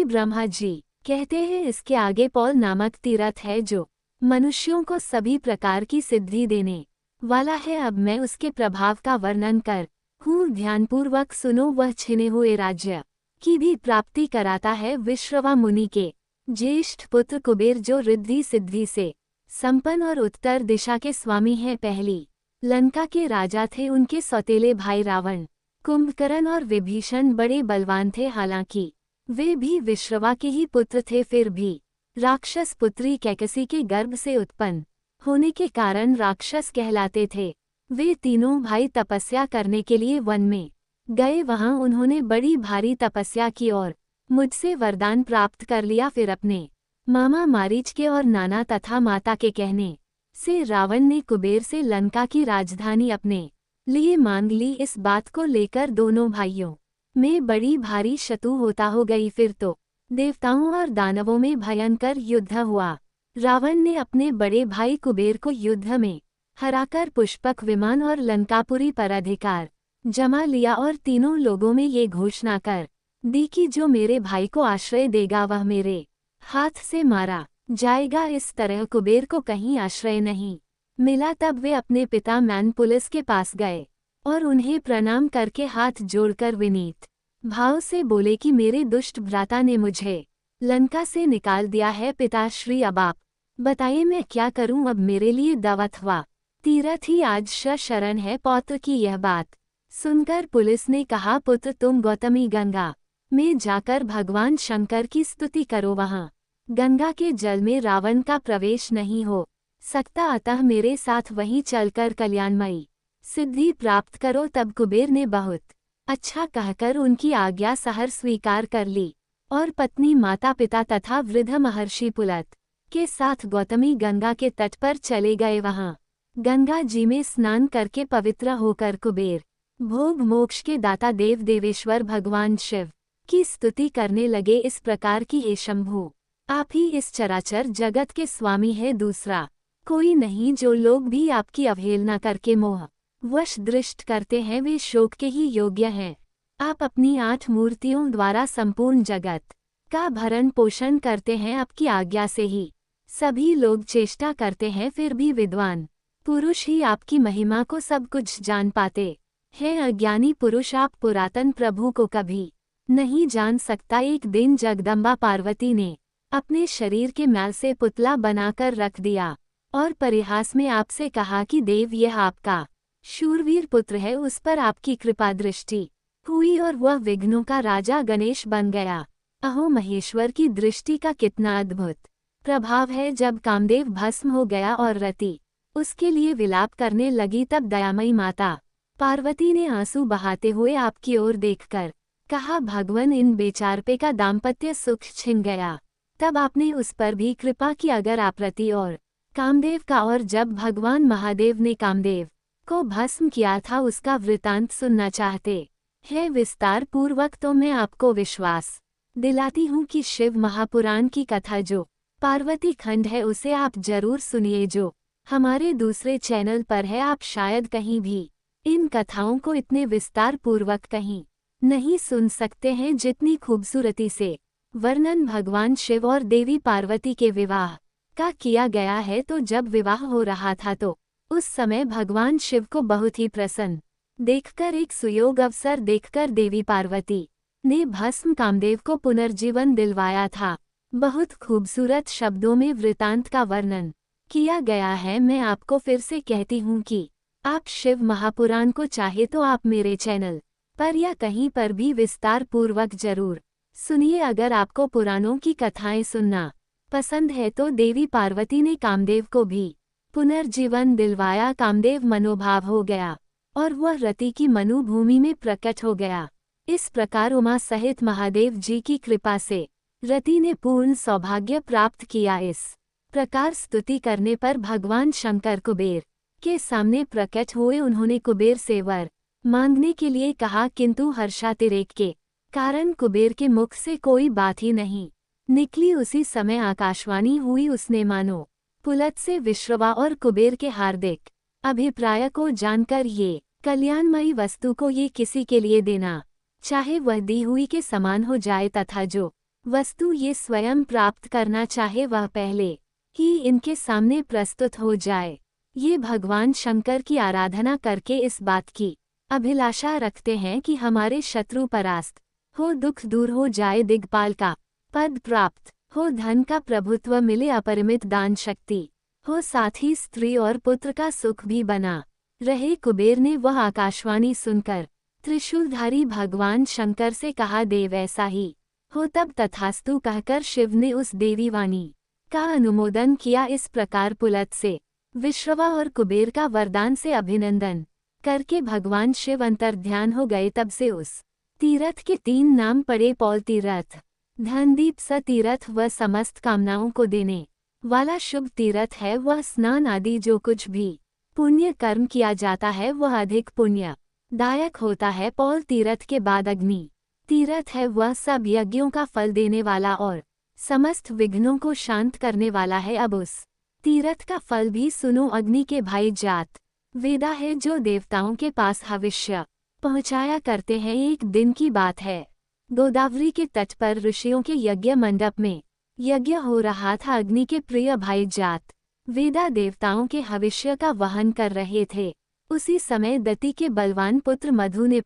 ब्रह्मा जी कहते हैं इसके आगे पौल नामक तीर्थ है जो मनुष्यों को सभी प्रकार की सिद्धि देने वाला है। अब मैं उसके प्रभाव का वर्णन कर हूँ, ध्यानपूर्वक सुनो। वह छिने हुए राज्य की भी प्राप्ति कराता है विश्रवा मुनि के ज्येष्ठ पुत्र कुबेर, जो रिद्धि सिद्धि से संपन्न और उत्तर दिशा के स्वामी हैं। पहली लंका के राजा थे उनके सौतेले भाई रावण, कुंभकर्ण और विभीषण बड़े बलवान थे। हालांकि वे भी विश्रवा के ही पुत्र थे, फिर भी राक्षस पुत्री कैकसी के गर्भ से उत्पन्न होने के कारण राक्षस कहलाते थे। वे तीनों भाई तपस्या करने के लिए वन में गए। वहां उन्होंने बड़ी भारी तपस्या की और मुझसे वरदान प्राप्त कर लिया। फिर अपने मामा मारीच के और नाना तथा माता के कहने से रावण ने कुबेर से लंका की राजधानी अपने लिए मांग ली। इस बात को लेकर दोनों भाइयों में बड़ी भारी शत्रु होता हो गई। फिर तो देवताओं और दानवों में भयंकर युद्ध हुआ। रावण ने अपने बड़े भाई कुबेर को युद्ध में हराकर पुष्पक विमान और लंकापुरी पर अधिकार जमा लिया और तीनों लोगों में ये घोषणा कर दी कि जो मेरे भाई को आश्रय देगा वह मेरे हाथ से मारा जाएगा। इस तरह कुबेर को कहीं आश्रय नहीं मिला। तब वे अपने पिता मैनपुलिस के पास गए और उन्हें प्रणाम करके हाथ जोड़कर विनीत भाव से बोले कि मेरे दुष्ट भ्राता ने मुझे लंका से निकाल दिया है। पिताश्री, अब आप बताइए मैं क्या करूं। अब मेरे लिए दवथवा तीर्थ ही आज शरण है। पौत्र की यह बात सुनकर पुलिस ने कहा, पुत्र तुम गौतमी गंगा में जाकर भगवान शंकर की स्तुति करो। वहां गंगा के जल में रावण का प्रवेश नहीं हो सकता, अतः मेरे साथ वहीं चलकर कल्याणमयी सिद्धि प्राप्त करो। तब कुबेर ने बहुत अच्छा कहकर उनकी आज्ञा सहर स्वीकार कर ली और पत्नी, माता पिता तथा वृद्ध महर्षि पुलत के साथ गौतमी गंगा के तट पर चले गए। वहां गंगा जी में स्नान करके पवित्र होकर कुबेर भोग मोक्ष के दाता देव देवेश्वर भगवान शिव की स्तुति करने लगे इस प्रकार की, हे शंभु, आप ही इस चराचर जगत के स्वामी है, दूसरा कोई नहीं। जो लोग भी आपकी अवहेलना करके मोह वश दृष्ट करते हैं वे शोक के ही योग्य हैं। आप अपनी 8 मूर्तियों द्वारा संपूर्ण जगत का भरण पोषण करते हैं। आपकी आज्ञा से ही सभी लोग चेष्टा करते हैं, फिर भी विद्वान पुरुष ही आपकी महिमा को सब कुछ जान पाते हैं। अज्ञानी पुरुष आप पुरातन प्रभु को कभी नहीं जान सकता। एक दिन जगदम्बा पार्वती ने अपने शरीर के मैल से पुतला बनाकर रख दिया और परिहास में आपसे कहा कि देव, यह आपका शूरवीर पुत्र है, उस पर आपकी कृपा दृष्टि हुई और वह विघ्नों का राजा गणेश बन गया। अहो, महेश्वर की दृष्टि का कितना अद्भुत प्रभाव है। जब कामदेव भस्म हो गया और रति उसके लिए विलाप करने लगी, तब दयामयी माता पार्वती ने आंसू बहाते हुए आपकी ओर देखकर कहा, भगवान, इन बेचारपे का दाम्पत्य सुख छिन गया। तब आपने उस पर भी कृपा की, अगर आप रति और कामदेव का और जब भगवान महादेव ने कामदेव को भस्म किया था उसका वृतांत सुनना चाहते हैं विस्तार पूर्वक, तो मैं आपको विश्वास दिलाती हूँ कि शिव महापुराण की कथा जो पार्वती खंड है उसे आप जरूर सुनिए, जो हमारे दूसरे चैनल पर है। आप शायद कहीं भी इन कथाओं को इतने विस्तार पूर्वक कहीं नहीं सुन सकते हैं जितनी खूबसूरती से वर्णन भगवान शिव और देवी पार्वती के विवाह का किया गया है। तो जब विवाह हो रहा था तो उस समय भगवान शिव को बहुत ही प्रसन्न देखकर, एक सुयोग अवसर देखकर देवी पार्वती ने भस्म कामदेव को पुनर्जीवन दिलवाया था। बहुत खूबसूरत शब्दों में वृतांत का वर्णन किया गया है। मैं आपको फिर से कहती हूँ कि आप शिव महापुराण को चाहे तो आप मेरे चैनल पर या कहीं पर भी विस्तार पूर्वक जरूर सुनिए। अगर आपको पुराणों की कथाएं सुनना पसंद है तो देवी पार्वती ने कामदेव को भी पुनर्जीवन दिलवाया। कामदेव मनोभाव हो गया और वह रति की मनुभूमि में प्रकट हो गया। इस प्रकार उमा सहित महादेव जी की कृपा से रति ने पूर्ण सौभाग्य प्राप्त किया। इस प्रकार स्तुति करने पर भगवान शंकर कुबेर के सामने प्रकट हुए। उन्होंने कुबेर से वर मांगने के लिए कहा, किंतु हर्षातिरेक के कारण कुबेर के मुख से कोई बात ही नहीं निकली। उसी समय आकाशवाणी हुई। उसने मानो पुलत से विश्रवा और कुबेर के हार्दिक अभिप्राय को जानकर ये कल्याणमयी वस्तु को ये किसी के लिए देना चाहे वह दी हुई के समान हो जाए, तथा जो वस्तु ये स्वयं प्राप्त करना चाहे वह पहले ही इनके सामने प्रस्तुत हो जाए। ये भगवान शंकर की आराधना करके इस बात की अभिलाषा रखते हैं कि हमारे शत्रु परास्त हो, दुख दूर हो जाए, दिग्पाल का पद प्राप्त हो, धन का प्रभुत्व मिले, अपरिमित दान शक्ति हो, साथ ही स्त्री और पुत्र का सुख भी बना रहे। कुबेर ने वह आकाशवाणी सुनकर त्रिशूलधारी भगवान शंकर से कहा, देव ऐसा ही हो। तब तथास्तु कहकर शिव ने उस देवी वाणी का अनुमोदन किया। इस प्रकार पुलत से विश्रवा और कुबेर का वरदान से अभिनंदन करके भगवान शिव अंतर्ध्यान हो गए। तब से उस तीर्थ के 3 नाम पड़े, पौल तीर्थ, धनदीप स तीर्थ, वह समस्त कामनाओं को देने वाला शुभ तीर्थ है। वह स्नान आदि जो कुछ भी पुण्य कर्म किया जाता है वह अधिक पुण्य दायक होता है। पौल तीर्थ के बाद अग्नि तीर्थ है, वह सब यज्ञों का फल देने वाला और समस्त विघ्नों को शांत करने वाला है। अब उस तीर्थ का फल भी सुनो। अग्नि के भाई जात वेदा है, जो देवताओं के पास हविष्य पहुँचाया करते हैं। एक दिन की बात है, गोदावरी के तट पर ऋषियों के यज्ञ मंडप में यज्ञ हो रहा था। अग्नि के प्रिय भाई जात वेदा देवताओं के हविष्य का वहन कर रहे थे। उसी समय दति के बलवान पुत्र मधु ने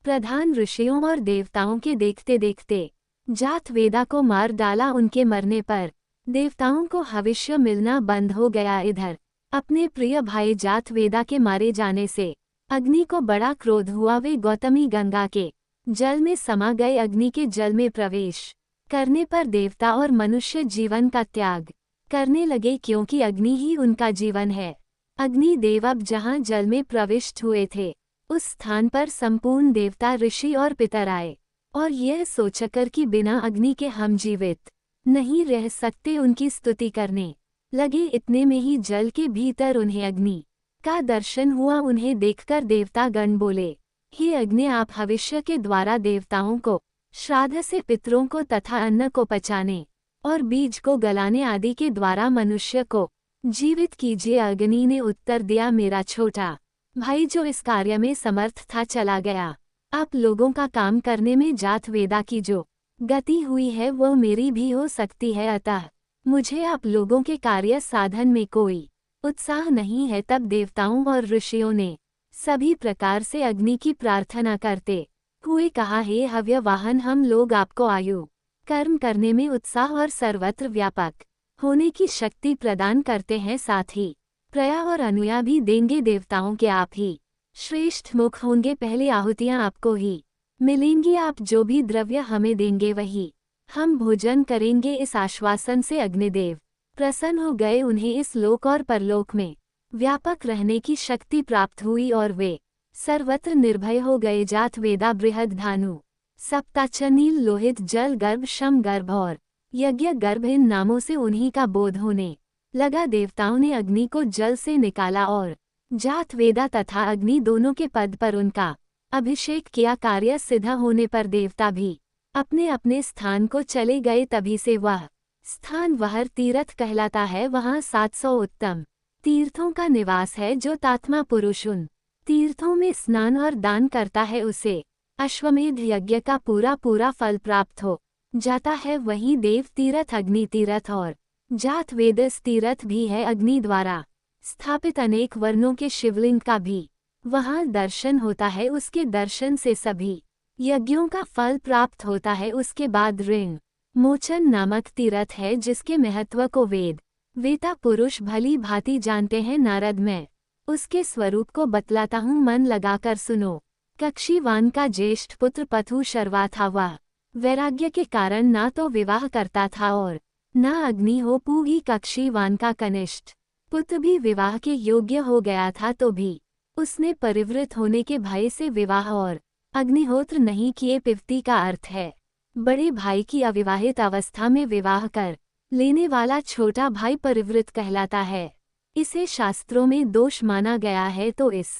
प्रधान ऋषियों और देवताओं के देखते देखते जात वेदा को मार डाला। उनके मरने पर देवताओं को हविष्य मिलना बंद हो गया। इधर अपने प्रिय भाई जात वेदा के मारे जाने से अग्नि को बड़ा क्रोध हुआ। वे गौतमी गंगा के जल में समा गए। अग्नि के जल में प्रवेश करने पर देवता और मनुष्य जीवन का त्याग करने लगे, क्योंकि अग्नि ही उनका जीवन है। अग्नि देव अब जहाँ जल में प्रविष्ट हुए थे, उस स्थान पर संपूर्ण देवता, ऋषि और पितर आए और यह सोचकर कि बिना अग्नि के हम जीवित नहीं रह सकते, उनकी स्तुति करने लगे। इतने में ही जल के भीतर उन्हें अग्नि का दर्शन हुआ। उन्हें देखकर देवता गण बोले, हे अग्नि, आप भविष्य के द्वारा देवताओं को श्राद्ध से पितरों को तथा अन्न को पचाने और बीज को गलाने आदि के द्वारा मनुष्य को जीवित कीजिए। अग्नि ने उत्तर दिया, मेरा छोटा भाई जो इस कार्य में समर्थ था चला गया। आप लोगों का काम करने में जात वेदा की जो गति हुई है वो मेरी भी हो सकती है, अतः मुझे आप लोगों के कार्य साधन में कोई उत्साह नहीं है। तब देवताओं और ऋषियों ने सभी प्रकार से अग्नि की प्रार्थना करते हुए कहा, हे हव्य वाहन, हम लोग आपको आयु कर्म करने में उत्साह और सर्वत्र व्यापक होने की शक्ति प्रदान करते हैं। साथ ही प्रया और अनुया भी देंगे। देवताओं के आप ही श्रेष्ठ मुख होंगे, पहले आहुतियां आपको ही मिलेंगी। आप जो भी द्रव्य हमें देंगे वही हम भोजन करेंगे। इस आश्वासन से अग्निदेव प्रसन्न हो गए। उन्हें इस लोक और परलोक में व्यापक रहने की शक्ति प्राप्त हुई और वे सर्वत्र निर्भय हो गए। जात वेदा, बृहद धानु, सप्ताचनील, लोहित, जल गर्भ, शम गर्भ और यज्ञ गर्भ, इन नामों से उन्हीं का बोध होने लगा। देवताओं ने अग्नि को जल से निकाला और जात वेदा तथा अग्नि दोनों के पद पर उनका अभिषेक किया। कार्य सिद्ध होने पर देवता भी अपने अपने स्थान को चले गए। तभी से वह स्थान वहर तीर्थ कहलाता है। वहाँ 700 उत्तम तीर्थों का निवास है। जो तात्मा पुरुष उन तीर्थों में स्नान और दान करता है, उसे अश्वमेध यज्ञ का पूरा फल प्राप्त हो जाता है। वहीं देव तीर्थ, अग्नि तीर्थ और जात वेदस तीर्थ भी है। अग्नि द्वारा स्थापित अनेक वर्णों के शिवलिंग का भी वहाँ दर्शन होता है। उसके दर्शन से सभी यज्ञों का फल प्राप्त होता है। उसके बाद ऋण मोचन नामक तीर्थ है, जिसके महत्व को वेता पुरुष भली भांति जानते हैं। नारद, मैं उसके स्वरूप को बतलाता हूँ, मन लगाकर सुनो। कक्षीवान का ज्येष्ठ पुत्र पथु शर्वा था। वह वैराग्य के कारण ना तो विवाह करता था और ना अग्नि हो पूगी। कक्षीवान का कनिष्ठ पुत्र भी विवाह के योग्य हो गया था, तो भी उसने परिवृत होने के भय से विवाह और अग्निहोत्र नहीं किए। पिवती का अर्थ है बड़े भाई की अविवाहित अवस्था में विवाह कर लेने वाला छोटा भाई परिवृत कहलाता है। इसे शास्त्रों में दोष माना गया है, तो इस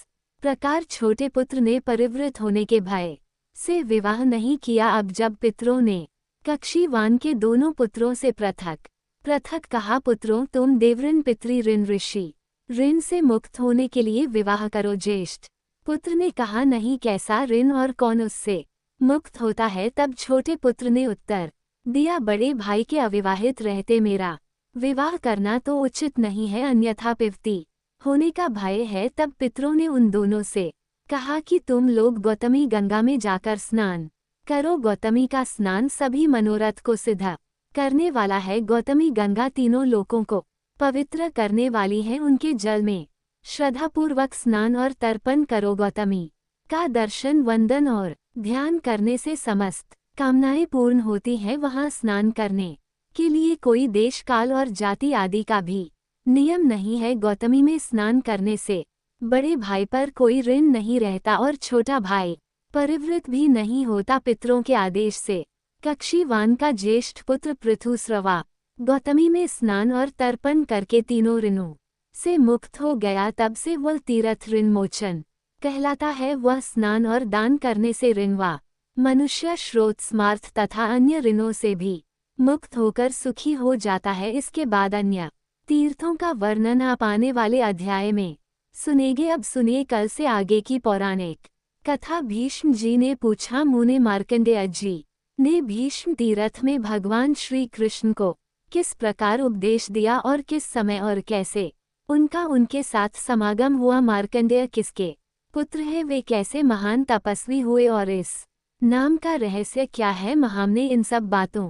प्रकार छोटे पुत्र ने परिवृत होने के भय से विवाह नहीं किया। अब जब पितरों ने कक्षीवान के दोनों पुत्रों से पृथक कहा, पुत्रों, तुम देवऋण पितृ ऋण ऋषि ऋण से मुक्त होने के लिए विवाह करो। ज्येष्ठ पुत्र ने कहा, नहीं, कैसा ऋण और कौन उससे मुक्त होता है। तब छोटे पुत्र ने उत्तर दिया बड़े भाई के अविवाहित रहते मेरा विवाह करना तो उचित नहीं है, अन्यथा पिवती होने का भय है। तब पितरों ने उन दोनों से कहा कि तुम लोग गौतमी गंगा में जाकर स्नान करो। गौतमी का स्नान सभी मनोरथ को सिद्ध करने वाला है। गौतमी गंगा तीनों लोकों को पवित्र करने वाली है। उनके जल में श्रद्धापूर्वक स्नान और तर्पण करो। गौतमी का दर्शन, वंदन और ध्यान करने से समस्त कामनाएं पूर्ण होती हैं। वहां स्नान करने के लिए कोई देश, काल और जाति आदि का भी नियम नहीं है। गौतमी में स्नान करने से बड़े भाई पर कोई ऋण नहीं रहता और छोटा भाई परिवृत भी नहीं होता। पितरों के आदेश से कक्षीवान का ज्येष्ठ पुत्र पृथुस्रवा गौतमी में स्नान और तर्पण करके तीनों ऋणों से मुक्त हो गया। तब से वह तीर्थ ऋण मोचन कहलाता है। वह स्नान और दान करने से ऋणवा मनुष्य श्रोत, स्मार्थ तथा अन्य ऋणों से भी मुक्त होकर सुखी हो जाता है। इसके बाद अन्य तीर्थों का वर्णन आप आने वाले अध्याय में सुनेंगे। अब सुनिए कल से आगे की पौराणिक कथा। भीष्म जी ने पूछा, मुने मार्कंडेय जी ने भीष्म तीर्थ में भगवान श्री कृष्ण को किस प्रकार उपदेश दिया और किस समय और कैसे उनका उनके साथ समागम हुआ। मार्कंडेय किसके पुत्र है, वे कैसे महान तपस्वी हुए और इस नाम का रहस्य क्या है। महामने इन सब बातों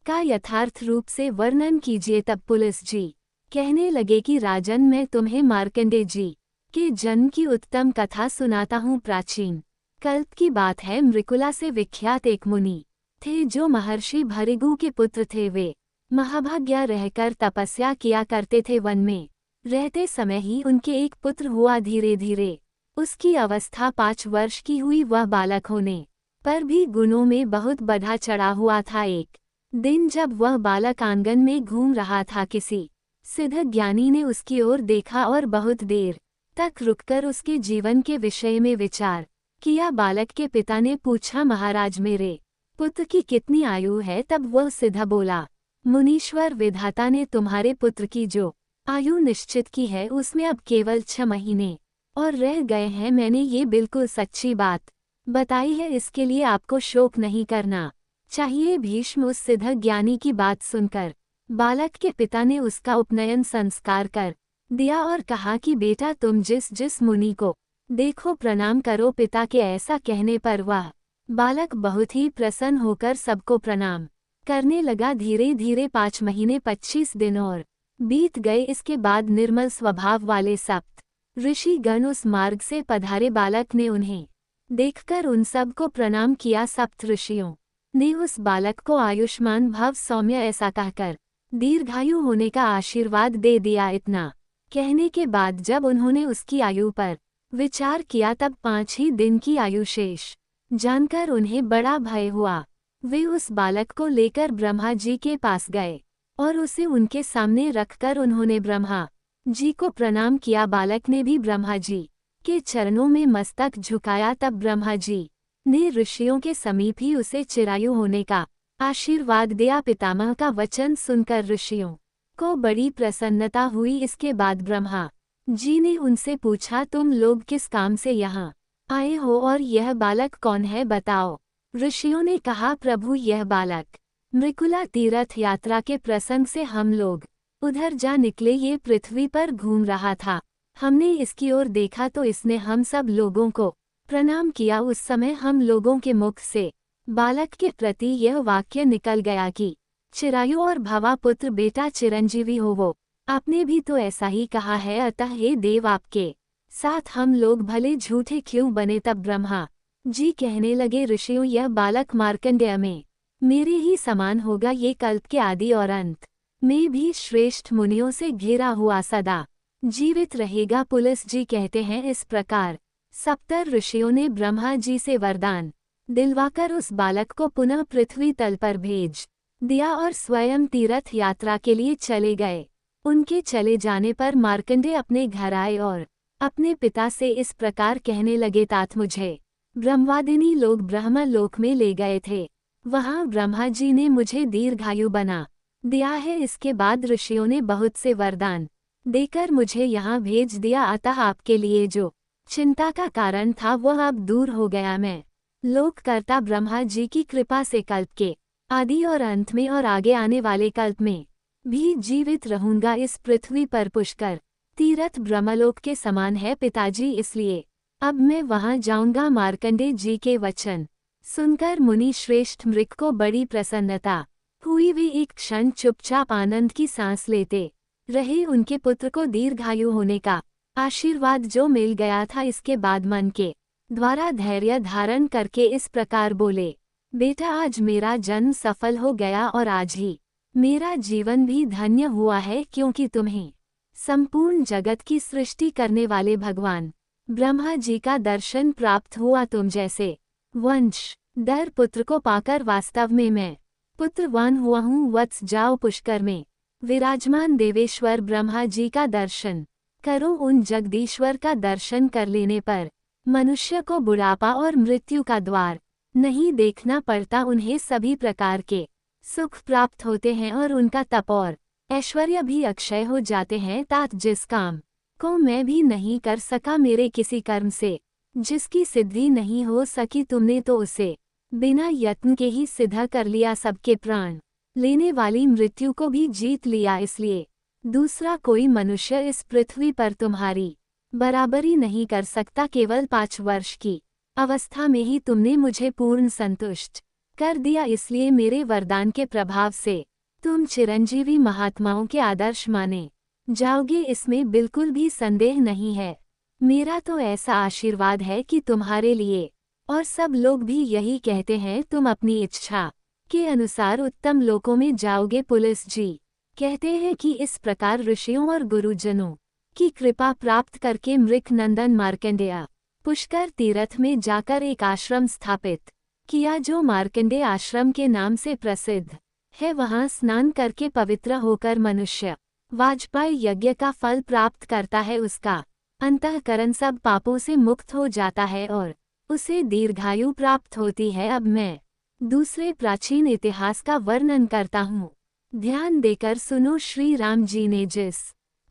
का यथार्थ रूप से वर्णन कीजिए। तब पुलिस जी कहने लगे कि राजन, मैं तुम्हें मार्कंडेय जी के जन्म की उत्तम कथा सुनाता हूँ। प्राचीन कल्प की बात है। मृकुला से विख्यात एक मुनि थे जो महर्षि भृगु के पुत्र थे। वे महाभाग्य रहकर तपस्या किया करते थे। वन में रहते समय ही उनके एक पुत्र हुआ। धीरे धीरे उसकी अवस्था 5 वर्ष की हुई। वह बालक होने पर भी गुणों में बहुत बढ़ा चढ़ा हुआ था। एक दिन जब वह बालक आंगन में घूम रहा था, किसी सिद्ध ज्ञानी ने उसकी ओर देखा और बहुत देर तक रुककर उसके जीवन के विषय में विचार किया। बालक के पिता ने पूछा, महाराज, मेरे पुत्र की कितनी आयु है। तब वह सिद्ध बोला, मुनीश्वर, विधाता ने तुम्हारे पुत्र की जो आयु निश्चित की है उसमें अब केवल 6 महीने और रह गए हैं। मैंने ये बिल्कुल सच्ची बात बताई है, इसके लिए आपको शोक नहीं करना चाहिए। भीष्म उस सिद्ध ज्ञानी की बात सुनकर बालक के पिता ने उसका उपनयन संस्कार कर दिया और कहा कि बेटा, तुम जिस जिस मुनि को देखो प्रणाम करो। पिता के ऐसा कहने पर वह बालक बहुत ही प्रसन्न होकर सबको प्रणाम करने लगा। धीरे धीरे 5 महीने 25 दिन और बीत गए। इसके बाद निर्मल स्वभाव वाले सप्त ऋषि गण उस मार्ग से पधारे। बालक ने उन्हें देखकर उन सब को प्रणाम किया। सप्त ऋषियों ने उस बालक को आयुष्मान भव सौम्य ऐसा कहकर दीर्घायु होने का आशीर्वाद दे दिया। इतना कहने के बाद जब उन्होंने उसकी आयु पर विचार किया तब 5 ही दिन की आयु शेष जानकर उन्हें बड़ा भय हुआ। वे उस बालक को लेकर ब्रह्मा जी के पास गए और उसे उनके सामने रखकर उन्होंने ब्रह्मा जी को प्रणाम किया। बालक ने भी ब्रह्मा जी के चरणों में मस्तक झुकाया। तब ब्रह्मा जी ने ऋषियों के समीप ही उसे चिरायु होने का आशीर्वाद दिया। पितामह का वचन सुनकर ऋषियों को बड़ी प्रसन्नता हुई। इसके बाद ब्रह्मा जी ने उनसे पूछा, तुम लोग किस काम से यहाँ आए हो और यह बालक कौन है, बताओ। ऋषियों ने कहा, प्रभु, यह बालक मृकुला तीर्थ यात्रा के प्रसंग से हम लोग उधर जा निकले। ये पृथ्वी पर घूम रहा था। हमने इसकी ओर देखा तो इसने हम सब लोगों को प्रणाम किया। उस समय हम लोगों के मुख से बालक के प्रति यह वाक्य निकल गया कि चिरायु और भवा पुत्र बेटा चिरंजीवी हो। वो आपने भी तो ऐसा ही कहा है, अतः हे देव, आपके साथ हम लोग भले झूठे क्यों बने। तब ब्रह्मा जी कहने लगे, ऋषियों, यह बालक मार्कंडेय में मेरे ही समान होगा। ये कल्प के आदि और अंत में भी श्रेष्ठ मुनियों से घिरा हुआ सदा जीवित रहेगा। पुलिस जी कहते हैं, इस प्रकार सप्तर ऋषियों ने ब्रह्मा जी से वरदान दिलवाकर उस बालक को पुनः पृथ्वी तल पर भेज दिया और स्वयं तीर्थ यात्रा के लिए चले गए। उनके चले जाने पर मार्कंडेय अपने घर आए और अपने पिता से इस प्रकार कहने लगे, तात, मुझे ब्रह्मवादिनी लोग ब्रह्म लोक में ले गए थे। वहां ब्रह्मा जी ने मुझे दीर्घायु बना दिया है। इसके बाद ऋषियों ने बहुत से वरदान देकर मुझे यहाँ भेज दिया। अतः आपके लिए जो चिंता का कारण था वह अब दूर हो गया। मैं लोककर्ता ब्रह्मा जी की कृपा से कल्प के आदि और अंत में और आगे आने वाले कल्प में भी जीवित रहूंगा इस पृथ्वी पर। पुष्कर तीर्थ ब्रह्मलोक के समान है पिताजी, इसलिए अब मैं वहां जाऊंगा। मार्कंडेय जी के वचन सुनकर मुनि श्रेष्ठ मृग को बड़ी प्रसन्नता हुई। वे एक क्षण चुपचाप आनंद की सांस लेते रहे। उनके पुत्र को दीर्घायु होने का आशीर्वाद जो मिल गया था, इसके बाद मन के द्वारा धैर्य धारण करके इस प्रकार बोले, बेटा आज मेरा जन्म सफल हो गया और आज ही मेरा जीवन भी धन्य हुआ है, क्योंकि तुम्हें संपूर्ण जगत की सृष्टि करने वाले भगवान ब्रह्मा जी का दर्शन प्राप्त हुआ। तुम जैसे वंश दर पुत्र को पाकर वास्तव में मैं पुत्रवान हुआ हूँ। वत्स जाओ पुष्कर में विराजमान देवेश्वर ब्रह्मा जी का दर्शन करो। उन जगदीश्वर का दर्शन कर लेने पर मनुष्य को बुढ़ापा और मृत्यु का द्वार नहीं देखना पड़ता। उन्हें सभी प्रकार के सुख प्राप्त होते हैं और उनका तप और ऐश्वर्य भी अक्षय हो जाते हैं। तात जिस काम को मैं भी नहीं कर सका मेरे किसी कर्म से, जिसकी सिद्धि नहीं हो सकी, तुमने तो उसे बिना यत्न के ही सिद्ध कर लिया। सबके प्राण लेने वाली मृत्यु को भी जीत लिया, इसलिए दूसरा कोई मनुष्य इस पृथ्वी पर तुम्हारी बराबरी नहीं कर सकता। केवल 5 वर्ष की अवस्था में ही तुमने मुझे पूर्ण संतुष्ट कर दिया, इसलिए मेरे वरदान के प्रभाव से तुम चिरंजीवी महात्माओं के आदर्श माने जाओगे, इसमें बिल्कुल भी संदेह नहीं है। मेरा तो ऐसा आशीर्वाद है कि तुम्हारे लिए, और सब लोग भी यही कहते हैं, तुम अपनी इच्छा के अनुसार उत्तम लोकों में जाओगे। पुलिस जी कहते हैं कि इस प्रकार ऋषियों और गुरुजनों की कृपा प्राप्त करके मृग नंदन मार्कंडेय पुष्कर तीर्थ में जाकर एक आश्रम स्थापित किया, जो मार्कंडेय आश्रम के नाम से प्रसिद्ध है। वहां स्नान करके पवित्र होकर मनुष्य वाजपेय यज्ञ का फल प्राप्त करता है। उसका अंतःकरण सब पापों से मुक्त हो जाता है और उसे दीर्घायु प्राप्त होती है। अब मैं दूसरे प्राचीन इतिहास का वर्णन करता हूँ, ध्यान देकर सुनो। श्री राम जी ने जिस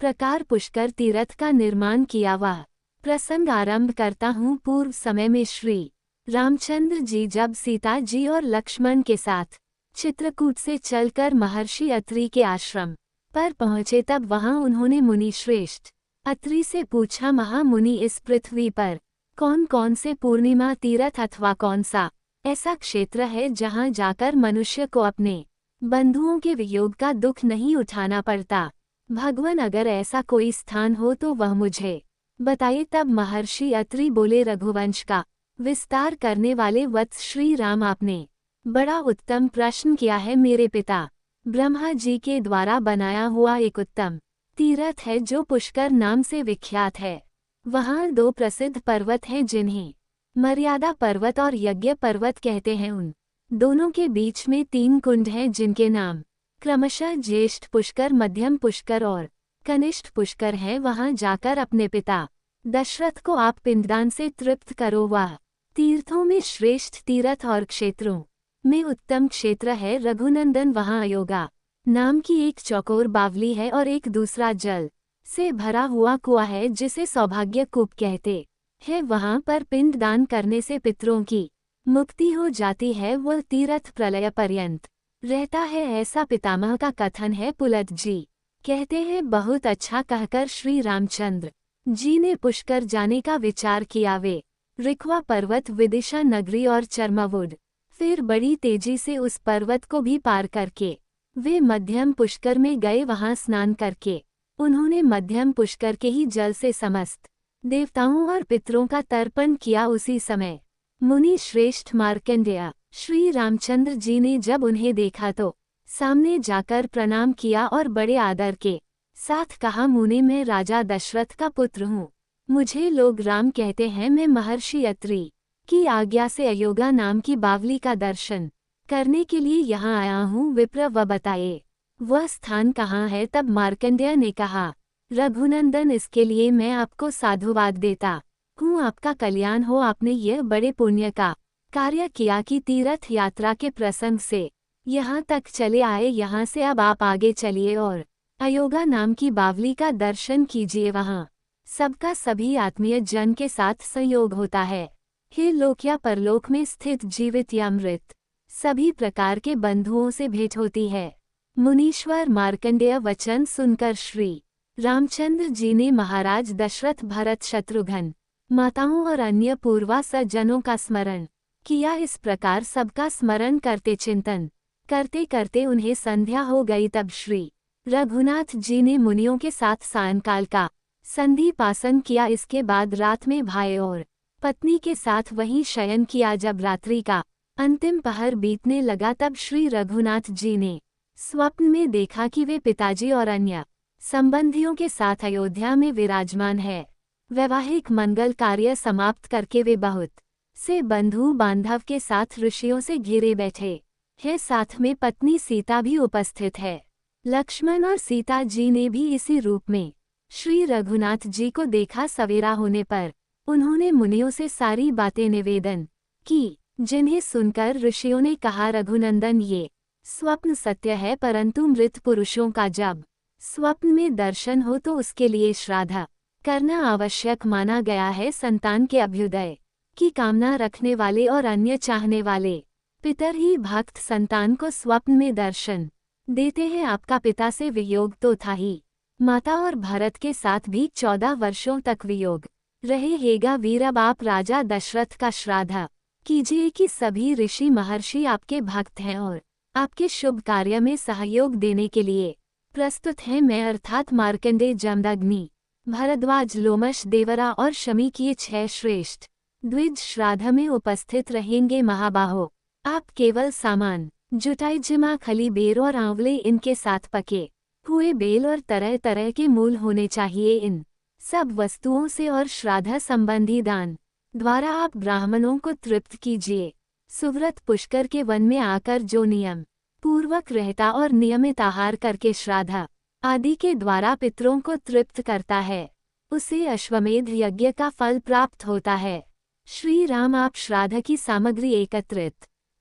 प्रकार पुष्कर तीर्थ का निर्माण किया वह प्रसंग आरंभ करता हूँ। पूर्व समय में श्री रामचंद्र जी जब सीता जी और लक्ष्मण के साथ चित्रकूट से चलकर महर्षि अत्रि के आश्रम पर पहुँचे, तब वहाँ उन्होंने मुनि श्रेष्ठ अत्रि से पूछा, महामुनि इस पृथ्वी पर कौन कौन से पूर्णिमा तीर्थ अथवा कौन सा ऐसा क्षेत्र है जहाँ जाकर मनुष्य को अपने बंधुओं के वियोग का दुख नहीं उठाना पड़ता। भगवान अगर ऐसा कोई स्थान हो तो वह मुझे बताइए। तब महर्षि अत्रि बोले, रघुवंश का विस्तार करने वाले वत्स श्री राम, आपने बड़ा उत्तम प्रश्न किया है। मेरे पिता ब्रह्मा जी के द्वारा बनाया हुआ एक उत्तम तीर्थ है जो पुष्कर नाम से विख्यात है। वहाँ 2 प्रसिद्ध पर्वत हैं जिन्हें मर्यादा पर्वत और यज्ञ पर्वत कहते हैं। उन दोनों के बीच में 3 कुंड हैं जिनके नाम क्रमशः ज्येष्ठ पुष्कर, मध्यम पुष्कर और कनिष्ठ पुष्कर हैं। वहां जाकर अपने पिता दशरथ को आप पिंडदान से तृप्त करो। वह तीर्थों में श्रेष्ठ तीर्थ और क्षेत्रों में उत्तम क्षेत्र है। रघुनंदन वहां अयोगा नाम की एक चौकोर बावली है और एक दूसरा जल से भरा हुआ कुआं है जिसे सौभाग्य कूप कहते है। वहां पर पिंडदान करने से पितरों की मुक्ति हो जाती है। वह तीर्थ प्रलय पर्यंत रहता है, ऐसा पितामह का कथन है। पुलत जी कहते हैं, बहुत अच्छा कहकर श्री रामचंद्र जी ने पुष्कर जाने का विचार किया। वे रिक्वा पर्वत, विदिशा नगरी और चर्मवुड फिर बड़ी तेजी से उस पर्वत को भी पार करके वे मध्यम पुष्कर में गए। वहां स्नान करके उन्होंने मध्यम पुष्कर के ही जल से समस्त देवताओं और पितरों का तर्पण किया। उसी समय मुनि श्रेष्ठ मार्कंडेय श्री रामचंद्र जी ने जब उन्हें देखा तो सामने जाकर प्रणाम किया और बड़े आदर के साथ कहा, मुनि मैं राजा दशरथ का पुत्र हूँ। मुझे लोग राम कहते हैं। मैं महर्षि अत्रि की आज्ञा से अयोगा नाम की बावली का दर्शन करने के लिए यहाँ आया हूँ। विप्र वह बताए वह स्थान कहाँ है। तब मार्कंडेय ने कहा, रघुनंदन इसके लिए मैं आपको साधुवाद देता हूँ, आपका कल्याण हो। आपने यह बड़े पुण्य का कार्य किया कि तीर्थ यात्रा के प्रसंग से यहाँ तक चले आए। यहाँ से अब आप आगे चलिए और अयोगा नाम की बावली का दर्शन कीजिए। वहाँ सबका सभी आत्मीय जन के साथ संयोग होता है। हे लोक या परलोक में स्थित जीवित या मृत सभी प्रकार के बंधुओं से भेंट होती है। मुनीश्वर मार्कंडेय वचन सुनकर श्री रामचंद्र जी ने महाराज दशरथ, भरत, शत्रुघ्न, माताओं और अन्य पूर्वा सज्जनों का स्मरण किया। इस प्रकार सबका स्मरण करते चिंतन करते करते उन्हें संध्या हो गई। तब श्री रघुनाथ जी ने मुनियों के साथ सायंकाल का संधिपासन किया। इसके बाद रात में भाई और पत्नी के साथ वहीं शयन किया। जब रात्रि का अंतिम पहर बीतने लगा तब श्री रघुनाथ जी ने स्वप्न में देखा कि वे पिताजी और अन्य संबंधियों के साथ अयोध्या में विराजमान है। वैवाहिक मंगल कार्य समाप्त करके वे बहुत से बंधु बांधव के साथ ऋषियों से घिरे बैठे हैं। साथ में पत्नी सीता भी उपस्थित है। लक्ष्मण और सीता जी ने भी इसी रूप में श्री रघुनाथ जी को देखा। सवेरा होने पर उन्होंने मुनियों से सारी बातें निवेदन की, जिन्हें सुनकर ऋषियों ने कहा, रघुनंदन, ये स्वप्न सत्य है, परंतु मृत पुरुषों का जब स्वप्न में दर्शन हो तो उसके लिए श्राद्ध करना आवश्यक माना गया है। संतान के अभ्युदय की कामना रखने वाले और अन्य चाहने वाले पितर ही भक्त संतान को स्वप्न में दर्शन देते हैं। आपका पिता से वियोग तो था ही, माता और भरत के साथ भी 14 वर्षों तक वियोग रहेगा। वीर, अब आप राजा दशरथ का श्राद्ध कीजिए कि सभी ऋषि महर्षि आपके भक्त हैं और आपके शुभ कार्य में सहयोग देने के लिए प्रस्तुत हैं। मैं अर्थात मार्कंडेय, जमदग्नि, भरद्वाज, लोमश, देवरा और शमी की 6 श्रेष्ठ द्विज श्राद्ध में उपस्थित रहेंगे। महाबाहो, आप केवल सामान जुटाई। जिमा, खली, बेर और आंवले, इनके साथ पके हुए बेल और तरह तरह के मूल होने चाहिए। इन सब वस्तुओं से और श्राद्ध संबंधी दान द्वारा आप ब्राह्मणों को तृप्त कीजिए। सुव्रत पुष्कर के वन में आकर जो नियम पूर्वक रहता और नियमित आहार करके श्राद्ध आदि के द्वारा पितरों को तृप्त करता है, उसे अश्वमेध यज्ञ का फल प्राप्त होता है। श्री राम, आप श्राद्ध की सामग्री एकत्रित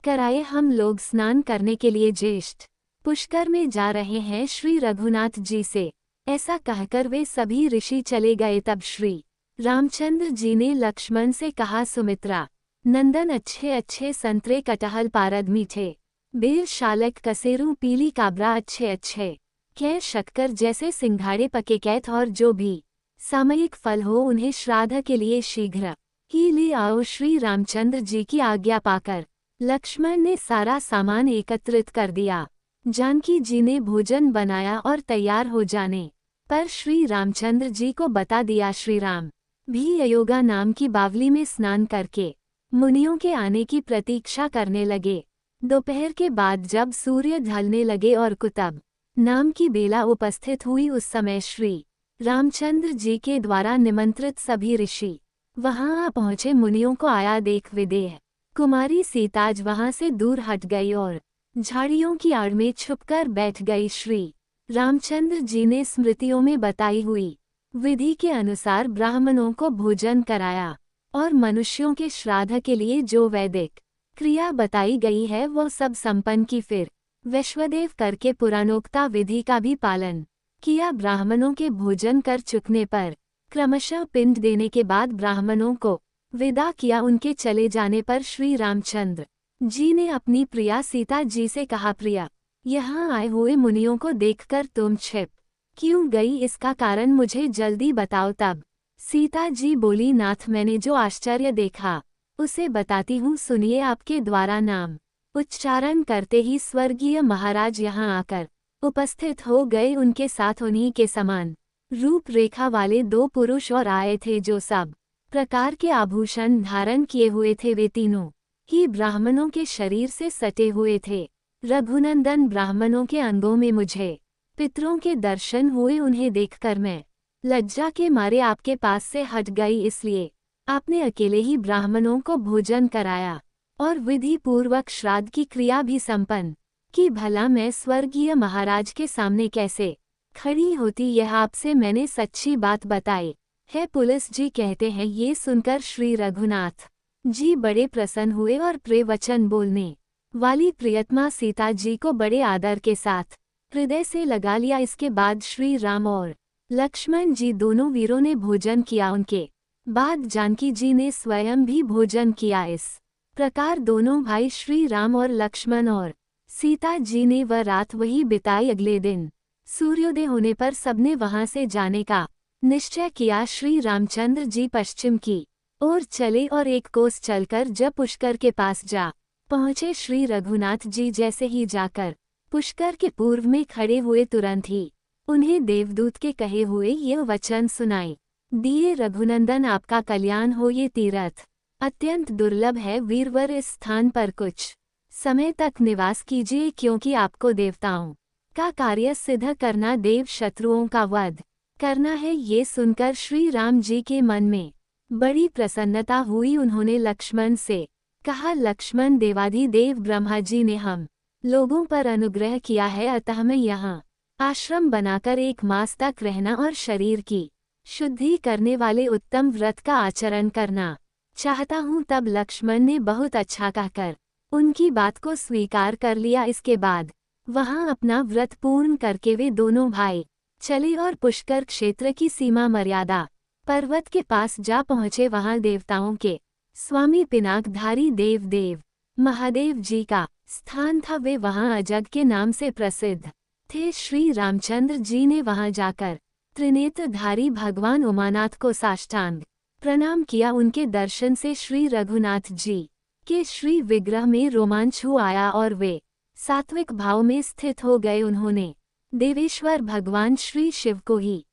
कराए। हम लोग स्नान करने के लिए ज्येष्ठ पुष्कर में जा रहे हैं श्री रघुनाथ जी से। ऐसा कहकर वे सभी ऋषि चले गए। तब श्री रामचंद्र जी ने लक्ष्मण से कहा, सुमित्रा नंदन, अच्छे अच्छे संतरे, कटहल, पारद, मीठे बेर, शालक, कसेरू, पीली काबरा, अच्छे अच्छे कैर, शक्कर जैसे सिंघाड़े, पके कैथ और जो भी सामयिक फल हो उन्हें श्राद्ध के लिए शीघ्र ही ले आओ। श्री रामचंद्र जी की आज्ञा पाकर लक्ष्मण ने सारा सामान एकत्रित कर दिया। जानकी जी ने भोजन बनाया और तैयार हो जाने पर श्री रामचंद्र जी को बता दिया। श्री राम भी अयोगा नाम की बावली में स्नान करके मुनियों के आने की प्रतीक्षा करने लगे। दोपहर के बाद जब सूर्य ढलने लगे और कुतब नाम की बेला उपस्थित हुई, उस समय श्री रामचंद्र जी के द्वारा निमंत्रित सभी ऋषि वहां आ पहुंचे। मुनियों को आया देख विदेह कुमारी सीताज वहां से दूर हट गई और झाड़ियों की आड़ में छुपकर बैठ गई। श्री रामचंद्र जी ने स्मृतियों में बताई हुई विधि के अनुसार ब्राह्मणों को भोजन कराया और मनुष्यों के श्राद्ध के लिए जो वैदिक क्रिया बताई गई है वो सब संपन्न की। फिर वैश्वदेव करके पुराणोक्ता विधि का भी पालन किया। ब्राह्मणों के भोजन कर चुकने पर क्रमशः पिंड देने के बाद ब्राह्मणों को विदा किया। उनके चले जाने पर श्री रामचंद्र जी ने अपनी प्रिया सीता जी से कहा, प्रिया, यहाँ आए हुए मुनियों को देखकर तुम छिप क्यों गई? इसका कारण मुझे जल्दी बताओ। तब सीता जी बोली, नाथ, मैंने जो आश्चर्य देखा उसे बताती हूँ, सुनिए। आपके द्वारा नाम उच्चारण करते ही स्वर्गीय महाराज यहाँ आकर उपस्थित हो गए। उनके साथ उन्हीं के समान रूप रेखा वाले 2 पुरुष और आए थे, जो सब प्रकार के आभूषण धारण किए हुए थे। वे तीनों ही ब्राह्मणों के शरीर से सटे हुए थे। रघुनंदन, ब्राह्मणों के अंगों में मुझे पितरों के दर्शन हुए। उन्हें देखकर मैं लज्जा के मारे आपके पास से हट गई, इसलिए आपने अकेले ही ब्राह्मणों को भोजन कराया और विधि पूर्वक श्राद्ध की क्रिया भी संपन्न की। भला मैं स्वर्गीय महाराज के सामने कैसे खड़ी होती, यह आपसे मैंने सच्ची बात बताई है। पुलिस जी कहते हैं, ये सुनकर श्री रघुनाथ जी बड़े प्रसन्न हुए और प्रिय वचन बोलने वाली प्रियतमा सीता जी को बड़े आदर के साथ हृदय से लगा लिया। इसके बाद श्री राम और लक्ष्मण जी दोनों वीरों ने भोजन किया। उनके बाद जानकी जी ने स्वयं भी भोजन किया। इस प्रकार दोनों भाई श्री राम और लक्ष्मण और सीता जी ने वह रात वही बिताई। अगले दिन सूर्योदय होने पर सबने वहां से जाने का निश्चय किया। श्री रामचंद्र जी पश्चिम की ओर चले और एक कोस चलकर जब पुष्कर के पास जा पहुंचे। श्री रघुनाथ जी जैसे ही जाकर पुष्कर के पूर्व में खड़े हुए, तुरंत ही उन्हें देवदूत के कहे हुए ये वचन सुनाई दिए। रघुनंदन, आपका कल्याण हो। ये तीर्थ अत्यंत दुर्लभ है। वीरवर, इस स्थान पर कुछ समय तक निवास कीजिए, क्योंकि आपको देवताओं का कार्य सिद्ध करना, देव शत्रुओं का वध करना है। ये सुनकर श्री राम जी के मन में बड़ी प्रसन्नता हुई। उन्होंने लक्ष्मण से कहा, लक्ष्मण, देवाधिदेव ब्रह्मा जी ने हम लोगों पर अनुग्रह किया है, अतः मैं यहाँ आश्रम बनाकर 1 मास तक रहना और शरीर की शुद्धि करने वाले उत्तम व्रत का आचरण करना चाहता हूँ। तब लक्ष्मण ने बहुत अच्छा कहकर उनकी बात को स्वीकार कर लिया। इसके बाद वहां अपना व्रत पूर्ण करके वे दोनों भाई चले और पुष्कर क्षेत्र की सीमा मर्यादा पर्वत के पास जा पहुँचे। वहां देवताओं के स्वामी पिनाकधारी देव महादेव जी का स्थान था। वे वहां अजग के नाम से प्रसिद्ध थे। श्री रामचंद्र जी ने वहां जाकर त्रिनेत्रधारी भगवान उमानाथ को साष्टांग प्रणाम किया। उनके दर्शन से श्री रघुनाथ जी के श्री विग्रह में रोमांच हो आया और वे सात्विक भाव में स्थित हो गए। उन्होंने देवेश्वर भगवान श्री शिव को ही